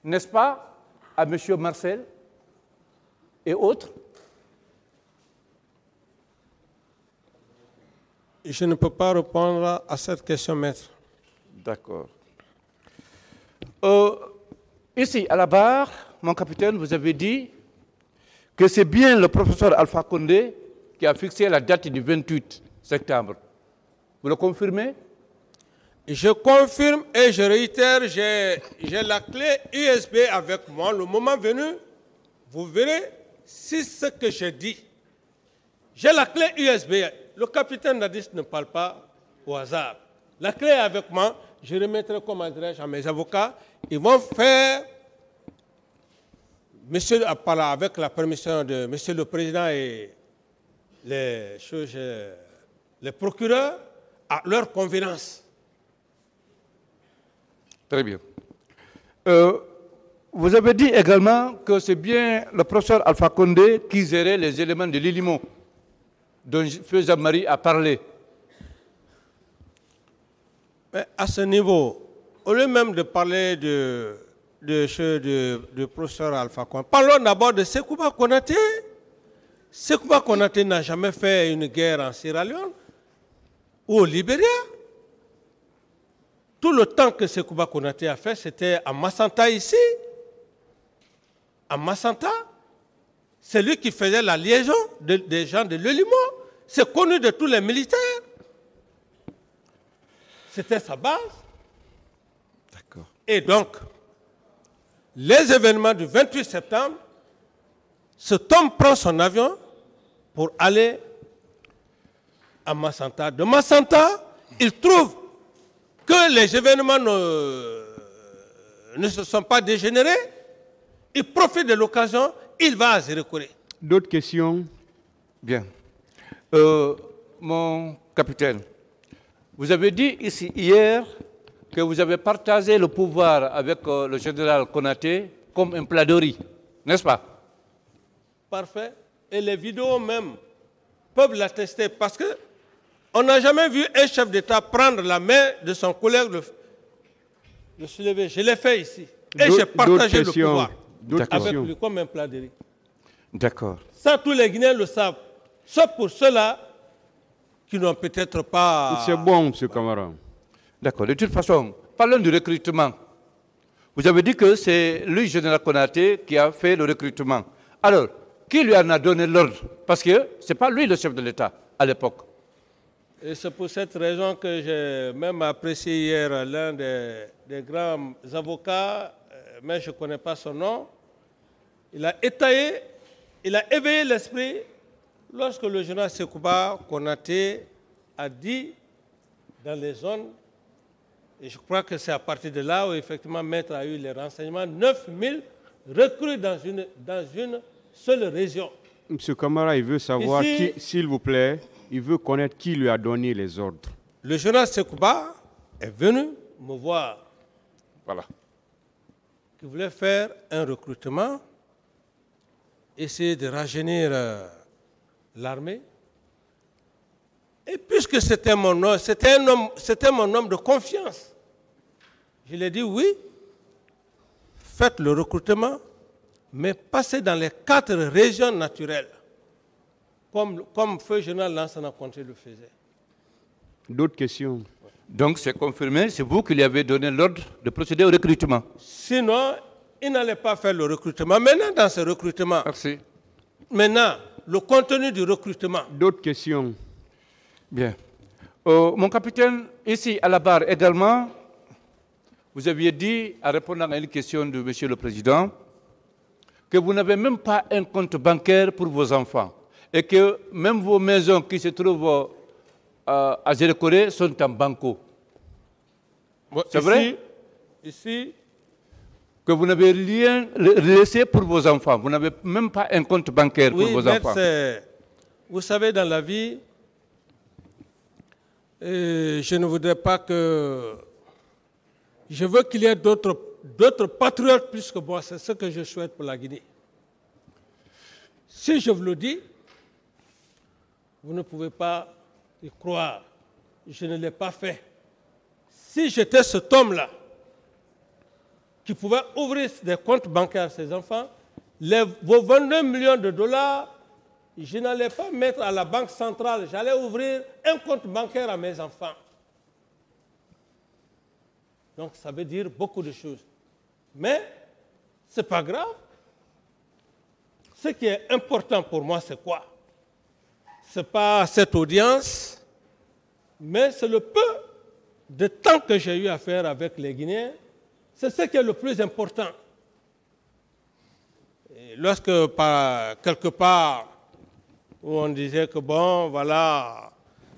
N'est-ce pas à M. Marcel et autres? Je ne peux pas répondre à cette question, maître. D'accord. Ici, à la barre, mon capitaine, vous avez dit que c'est bien le professeur Alpha Condé qui a fixé la date du 28 septembre. Vous le confirmez? Je confirme et je réitère, j'ai la clé USB avec moi. Le moment venu, vous verrez si ce que je dis. J'ai la clé USB. Le capitaine Dadis ne parle pas au hasard. La clé est avec moi. Je remettrai comme adresse à mes avocats. Ils vont faire monsieur a parlé avec la permission de monsieur le président et les procureurs à leur convenance. Très bien. Vous avez dit également que c'est bien le professeur Alpha Condé qui gérait les éléments de l'ILIMO, dont Feu Jean-Marie a parlé. Mais à ce niveau, au lieu même de parler de professeur Alpha Condé, parlons d'abord de Sekouba Konaté. Sekouba Konaté n'a jamais fait une guerre en Sierra Leone ou au Libéria. Tout le temps que Sekouba Konaté a fait, c'était à Massanta ici. À Massanta, c'est lui qui faisait la liaison des gens de l'Elimo. C'est connu de tous les militaires. C'était sa base. D'accord. Et donc, les événements du 28 septembre, cet homme prend son avion pour aller à Massanta. De Massanta, il trouve que les événements ne se sont pas dégénérés. Il profite de l'occasion, il va à Zérekore. D'autres questions? Bien. Mon capitaine, vous avez dit ici hier que vous avez partagé le pouvoir avec le général Konaté comme un plat de riz, n'est-ce pas? Parfait. Et les vidéos même peuvent l'attester parce qu'on n'a jamais vu un chef d'État prendre la main de son collègue, le soulever. Je l'ai fait ici. Et j'ai partagé le pouvoir avec lui comme un plat de riz. D'accord. Ça, tous les Guinéens le savent. Sauf pour ceux-là qui n'ont peut-être pas... C'est bon, M. Camara. D'accord. De toute façon, parlons du recrutement. Vous avez dit que c'est lui, général Konaté, qui a fait le recrutement. Alors, qui lui en a donné l'ordre? Parce que ce n'est pas lui le chef de l'État à l'époque. Et c'est pour cette raison que j'ai même apprécié hier l'un des grands avocats, mais je ne connais pas son nom. Il a étayé, il a éveillé l'esprit lorsque le général Sekouba Konaté a dit dans les zones, et je crois que c'est à partir de là où effectivement Maître a eu les renseignements, 9000 recrues dans une seule région. M. Camara, il veut savoir, s'il vous plaît, il veut connaître qui lui a donné les ordres. Le général Sekouba est venu me voir. Voilà. Qui voulait faire un recrutement, essayer de rajeunir l'armée. Et puisque c'était mon homme, c'était mon homme de confiance, je lui ai dit oui, faites le recrutement, mais passez dans les 4 régions naturelles, comme Feu Général Lansana Conté le faisait. D'autres questions? Donc c'est confirmé, c'est vous qui lui avez donné l'ordre de procéder au recrutement. Sinon, il n'allait pas faire le recrutement. Maintenant, dans ce recrutement, merci. Maintenant, le contenu du recrutement. D'autres questions? Bien. Mon capitaine, ici à la barre également, vous aviez dit, en répondant à une question de M. le Président, que vous n'avez même pas un compte bancaire pour vos enfants et que même vos maisons qui se trouvent à Zérekore sont en banco. Bon, c'est vrai? Ici, que vous n'avez rien laissé pour vos enfants. Vous n'avez même pas un compte bancaire pour vos enfants. Vous savez, dans la vie, je ne voudrais pas que... Je veux qu'il y ait d'autres patriotes plus que moi. C'est ce que je souhaite pour la Guinée. Si je vous le dis, vous ne pouvez pas y croire. Je ne l'ai pas fait. Si j'étais cet homme-là, qui pouvait ouvrir des comptes bancaires à ses enfants, vos 22 millions de dollars, je n'allais pas mettre à la banque centrale, j'allais ouvrir un compte bancaire à mes enfants. Donc ça veut dire beaucoup de choses. Mais ce n'est pas grave. Ce qui est important pour moi, c'est quoi? Ce n'est pas cette audience, mais c'est le peu de temps que j'ai eu à faire avec les Guinéens. C'est ce qui est le plus important. Et lorsque, quelque part, où on disait que bon, voilà,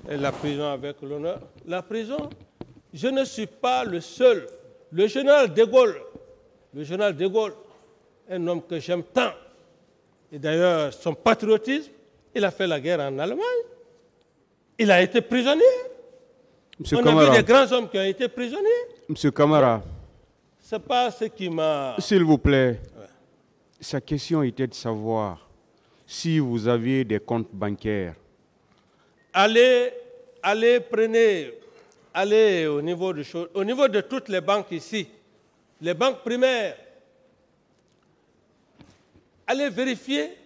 la prison avec l'honneur, la prison, je ne suis pas le seul. Le général de Gaulle un homme que j'aime tant. Et d'ailleurs, son patriotisme, il a fait la guerre en Allemagne. Il a été prisonnier. Monsieur On Camara. a vu des grands hommes qui ont été prisonniers. Monsieur Camara, Ce n'est pas ce qui m'a... s'il vous plaît, sa question était de savoir si vous aviez des comptes bancaires. Allez au niveau de toutes les banques ici, les banques primaires, allez vérifier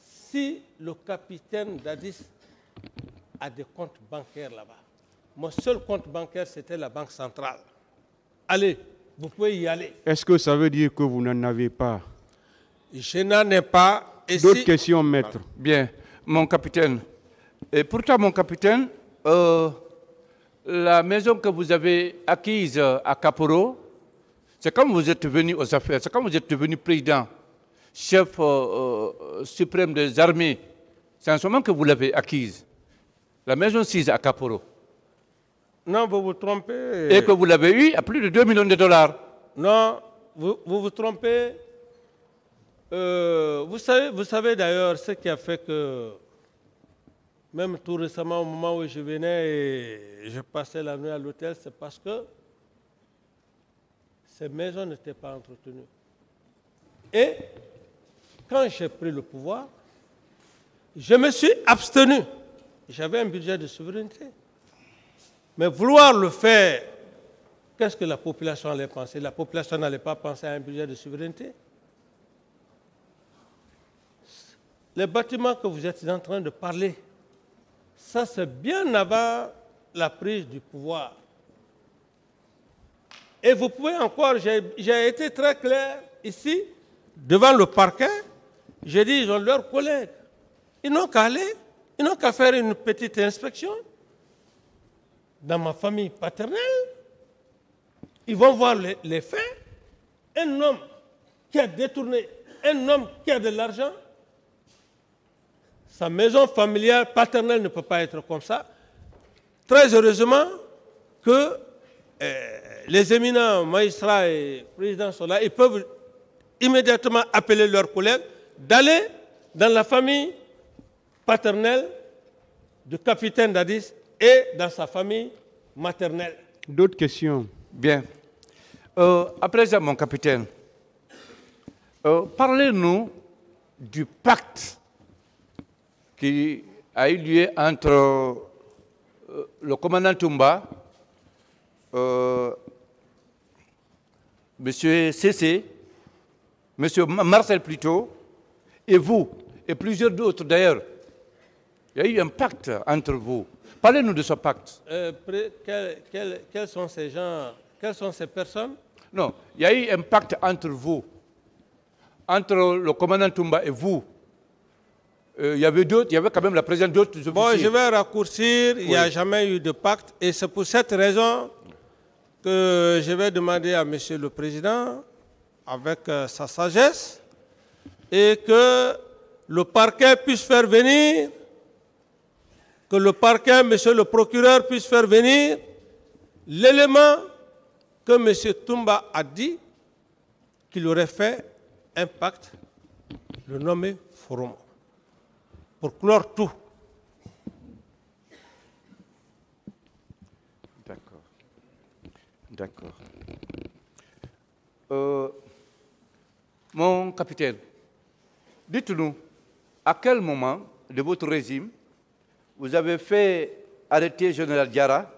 si le capitaine Dadis a des comptes bancaires là-bas. Mon seul compte bancaire, c'était la Banque centrale. Allez, vous pouvez y aller. Est-ce que ça veut dire que vous n'en avez pas? Je n'en ai pas. Et D'autres si- questions, maître? Bien, mon capitaine. Et pourtant, mon capitaine, la maison que vous avez acquise à Caporo, c'est quand vous êtes venu aux affaires, c'est quand vous êtes devenu président, chef suprême des armées. C'est en ce moment que vous l'avez acquise. La maison 6 à Caporo. Non, vous vous trompez. Et que vous l'avez eue à plus de 2 millions de dollars. Non, vous vous trompez. Vous savez d'ailleurs ce qui a fait que, même tout récemment, au moment où je venais et je passais la nuit à l'hôtel, c'est parce que ces maisons n'étaient pas entretenues. Et quand j'ai pris le pouvoir, je me suis abstenu. J'avais un budget de souveraineté. Mais vouloir le faire, qu'est-ce que la population allait penser? La population n'allait pas penser à un budget de souveraineté. Les bâtiments que vous êtes en train de parler, ça c'est bien avant la prise du pouvoir. Et vous pouvez encore, j'ai été très clair ici, devant le parquet, j'ai dit, ils ont leurs collègues. Ils n'ont qu'à aller, ils n'ont qu'à faire une petite inspection. Dans ma famille paternelle, ils vont voir les faits. Un homme qui a détourné, un homme qui a de l'argent, sa maison familiale paternelle ne peut pas être comme ça. Très heureusement que les éminents magistrats et présidents sont là, ils peuvent immédiatement appeler leurs collègues d'aller dans la famille paternelle du capitaine Dadis et dans sa famille maternelle. D'autres questions? Bien. À présent, mon capitaine, parlez-nous du pacte qui a eu lieu entre le commandant Toumba, M. Cessé, M. Marcel plutôt, et vous, et plusieurs d'autres d'ailleurs. Il y a eu un pacte entre vous. Parlez-nous de ce pacte. Quels sont ces gens, quelles sont ces personnes? Non, il y a eu un pacte entre vous, entre le commandant Toumba et vous. Il y avait d'autres, il y avait quand même la présence d'autres officiers. Bon, je vais raccourcir, il n'y a jamais eu de pacte et c'est pour cette raison que je vais demander à Monsieur le Président, avec sa sagesse, et que le parquet puisse faire venir, que le parquet, Monsieur le procureur, puisse faire venir l'élément que M. Toumba a dit qu'il aurait fait un pacte, le nommé Forum, pour clore tout. D'accord. D'accord. Mon capitaine, dites-nous, à quel moment de votre régime vous avez fait arrêter le général Diarra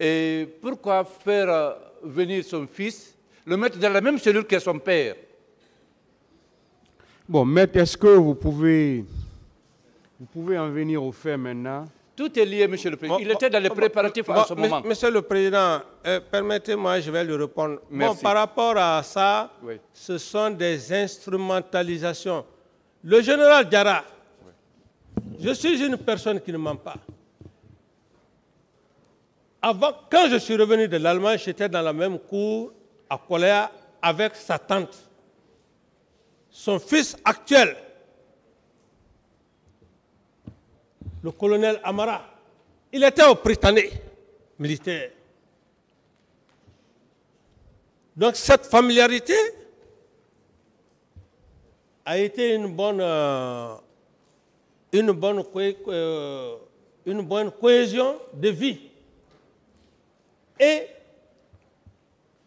et pourquoi faire venir son fils, le mettre dans la même cellule que son père? Bon, maître, est-ce que vous pouvez en venir au fait maintenant? Tout est lié, Monsieur le Président. Il était dans les préparatifs en ce moment. Monsieur le Président, permettez-moi, je vais lui répondre. Merci. Bon, par rapport à ça, Oui. ce sont des instrumentalisations. Le général Diarra, je suis une personne qui ne ment pas. Avant, quand je suis revenu de l'Allemagne, j'étais dans la même cour à Koléa avec sa tante. Son fils actuel, le colonel Amara, il était au Britannique militaire. Donc cette familiarité a été une bonne cohésion de vie. Et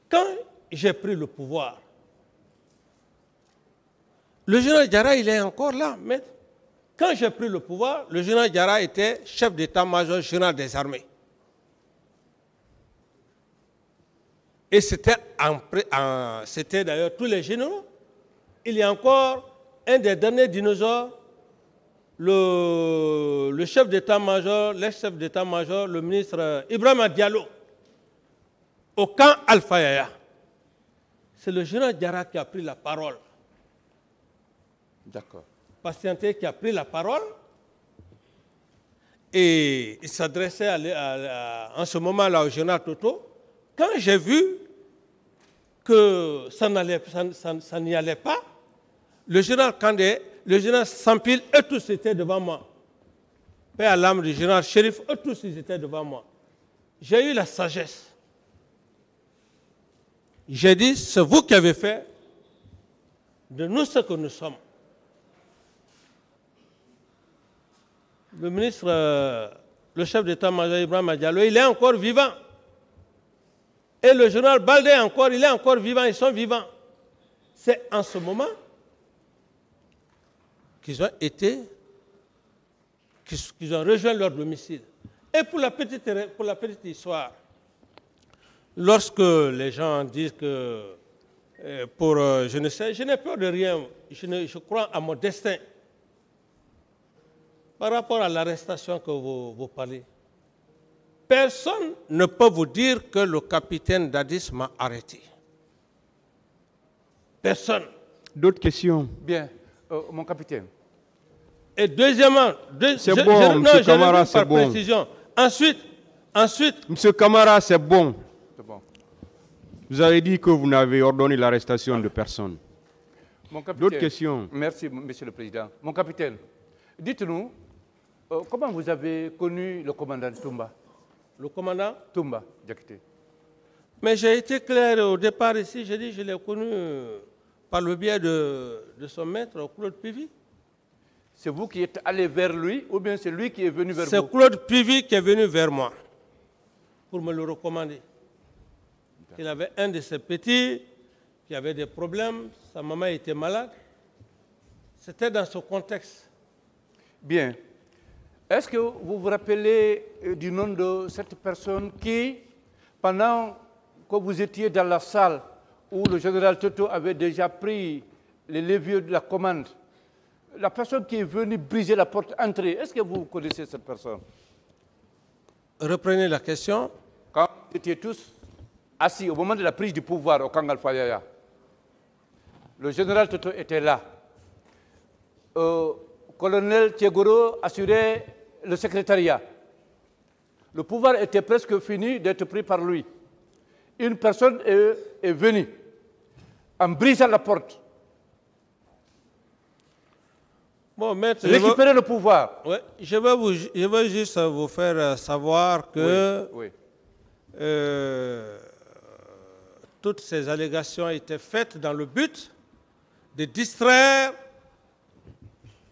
quand j'ai pris le pouvoir, le général Diarra, il est encore là, maître. Quand j'ai pris le pouvoir, le général Diarra était chef d'état-major général des armées. Et c'était d'ailleurs tous les généraux. Il y a encore un des derniers dinosaures, le chef d'état-major, l'ex-chef d'état-major, le ministre Ibrahima Diallo, au camp Alpha Yaya. C'est le général Diarra qui a pris la parole. D'accord. Patienté qui a pris la parole et il s'adressait en ce moment-là au général Toto. Quand j'ai vu que ça n'y allait pas, le général Kandé, le général Sampil, eux tous étaient devant moi. Paix à l'âme du général Chérif, eux tous ils étaient devant moi. J'ai eu la sagesse. J'ai dit, c'est vous qui avez fait de nous ce que nous sommes. Le ministre, le chef d'état-major Ibrahima Diallo, il est encore vivant. Et le général Baldé encore, il est encore vivant, ils sont vivants. C'est en ce moment qu'ils ont rejoint leur domicile. Et pour la petite histoire, lorsque les gens disent que je ne sais, je n'ai peur de rien, je crois à mon destin. Par rapport à l'arrestation que vous parlez, personne ne peut vous dire que le capitaine Dadis m'a arrêté. Personne. D'autres questions? Bien, mon capitaine. Et deuxièmement, c'est bon, M. Camara, c'est bon. Précision. Ensuite. M. Camara, c'est bon. C'est bon. Vous avez dit que vous n'avez ordonné l'arrestation de personne. D'autres questions? Merci, Monsieur le Président. Mon capitaine, dites-nous, comment vous avez connu le commandant Toumba? Le commandant Toumba Diakité. Mais j'ai été clair au départ ici, j'ai dit je l'ai connu par le biais de son maître, Claude Pivy. C'est vous qui êtes allé vers lui ou bien c'est lui qui est venu vers vous? C'est Claude Pivy qui est venu vers moi pour me le recommander. Il avait un de ses petits qui avait des problèmes, sa maman était malade. C'était dans ce contexte. Bien. Est-ce que vous vous rappelez du nom de cette personne qui, pendant que vous étiez dans la salle où le général Toto avait déjà pris les leviers de la commande, la personne qui est venue briser la porte entrée, est-ce que vous connaissez cette personne? Reprenez la question. Quand vous étiez tous assis au moment de la prise du pouvoir au camp Alpha Yaya, le général Toto était là. Colonel Thiegoro assurait le secrétariat. Le pouvoir était presque fini d'être pris par lui. Une personne est venue en brisant la porte. Bon, maître, récupérer le pouvoir. Ouais, je vais juste vous faire savoir que toutes ces allégations étaient faites dans le but de distraire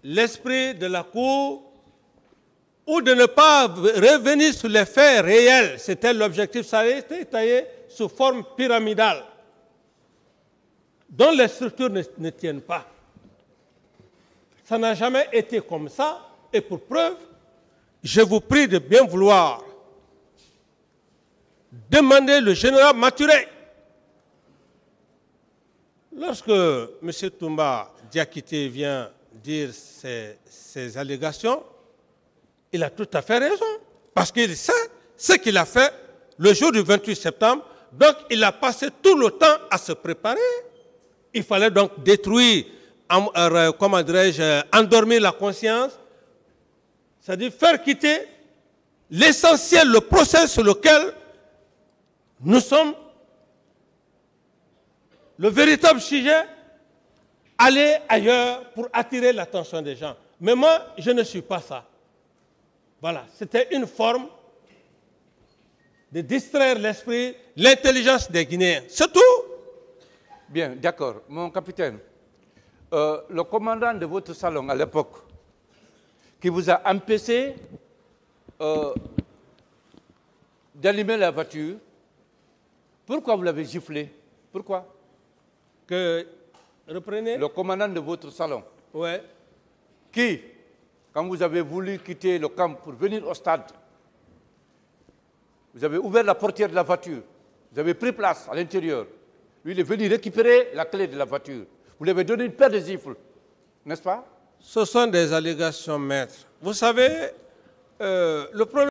l'esprit de la Cour ou de ne pas revenir sur les faits réels. C'était l'objectif. Ça a été taillé sous forme pyramidale, dont les structures ne tiennent pas. Ça n'a jamais été comme ça. Et pour preuve, je vous prie de bien vouloir demander le général Maturé. Lorsque M. Toumba Diakité vient dire ces allégations, il a tout à fait raison. Parce qu'il sait ce qu'il a fait le jour du 28 septembre. Donc, il a passé tout le temps à se préparer. Il fallait donc détruire, comment dirais-je, endormir la conscience. C'est-à-dire faire quitter l'essentiel, le procès sur lequel nous sommes, le véritable sujet, aller ailleurs pour attirer l'attention des gens. Mais moi, je ne suis pas ça. Voilà, c'était une forme de distraire l'esprit, l'intelligence des Guinéens. C'est tout. Bien, d'accord. Mon capitaine, le commandant de votre salon à l'époque, qui vous a empêché d'allumer la voiture, pourquoi vous l'avez giflé? Pourquoi? Reprenez. Le commandant de votre salon, Ouais. qui, quand vous avez voulu quitter le camp pour venir au stade, vous avez ouvert la portière de la voiture, vous avez pris place à l'intérieur. Lui, il est venu récupérer la clé de la voiture. Vous lui avez donné une paire de gifles, n'est-ce pas? Ce sont des allégations, maître. Vous savez, le problème